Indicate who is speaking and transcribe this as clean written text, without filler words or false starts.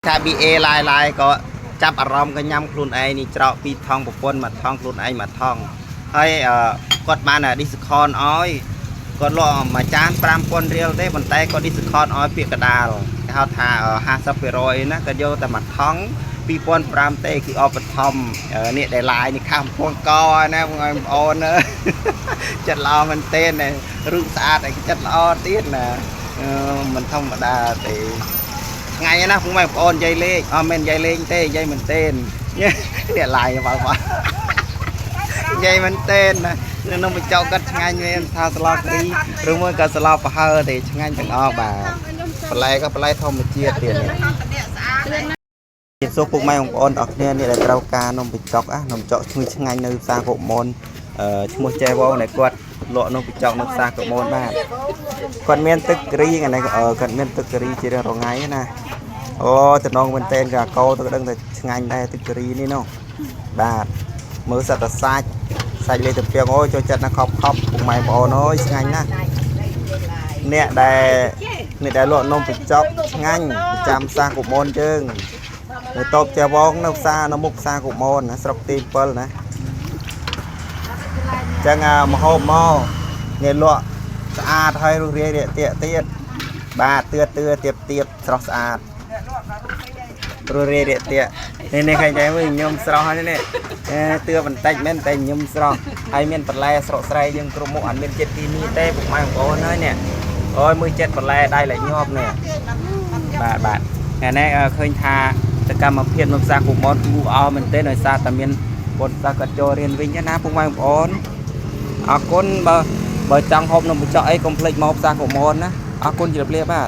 Speaker 1: ថា BA ឡាយក៏ចាប់អារម្មណ៍ក៏ញ៉ាំខ្លួនឯងនេះច្រកពីថងប្រពន្ធមកថងខ្លួនឯងមកថងហើយគាត់បាន discount ឲ្យគាត់លក់មួយចាន 5,000 រៀលទេប៉ុន្តែគាត់ discount ឲ្យពាក្យកដាលគេហៅថា 50% ណាគាត់យកតែមួយថង 2,500 ទេគឺអបឋមនេះដែលឡាយនេះខាំពងកណាបងប្អូនចិត្តល្អមែនទេរឿងស្អាតឯងចិត្តល្អទៀតណាមិនធម្មតាទេថ្ងៃណាបងប្អូននិយាយលេងអត់មែននិយាយលេងទេនិយាយមែនទេនេះឡាយបងប្អូននិយាយមែនទេណានឹងបញ្ចុកគាត់ឆ្ងាញ់មែនថាស្លការីឬមួយក៏ស្លប្រហើទេឆ្ងាញ់ទាំងអស់បាទបន្លែក៏បន្លែធម្មជាតិទៀតនេះសូមពុកម៉ែបងប្អូនអរគ្នានេះដែលត្រូវការនំបញ្ចុកនំបញ្ចុកឈ្ងុយឆ្ងាញ់នៅផ្សារកុកមនឈ្មោះចែវងដែលគាត់លក់នំបញ្ចុកនៅផ្សារកុកមនបាទគាត់មានទឹកគ្រីថ្ងៃនេះគាត់មានទឹកគ្រីជារៀងរាល់ថ្ងៃណាអូតំណងមែនតែនក៏កោទៅដឹងតែឆ្ងាញ់ដែរទឹកគ្រីនេះនោះបាទមើលសត្វសាច់លេទៅពីងអូយចូលចិត្តណាខប់ពុកម៉ែបងប្អូនអើយឆ្ងាញ់ណាស់អ្នកដែលលក់នំបញ្ចុកឆ្ងាញ់ប្រចាំផ្សារកុកមនយើងនៅតបចែវងនៅផ្សារនៅមុខផ្សារកុកមនណាស្រុកទី7ណាចឹងមហូបមកនេះលក់ស្អាតហើយរុះរាយរាក់ទាក់ទៀតបាទទៀបស្រស់ស្អាតរុះរាយរាក់ទាក់នេះឃើញតែមើលញោមស្រស់ហើយនេះទឿបន្តិចមែនតែញោមស្រស់ហើយមានបន្លែស្រកស្រែយើងគ្រប់មុខអត់មានចិត្តគីមីទេពុកម៉ែបងប្អូនហើយនេះអូយមើលចិត្តបន្លែដៃlạiញាប់នេះបាទថ្ងៃនេះឃើញថាសកម្មភាពនៅផ្សារកុកមនគូអោមែនទេដោយសារតែមានពលសាគាត់ចូលរៀនវិញណាពុកម៉ែបងប្អូនអរគុណបើចង់ហូបនំបញ្ចុកអីកុំភ្លេចមកផ្សារកុកមនណាអរគុណជម្រាបលាបាទ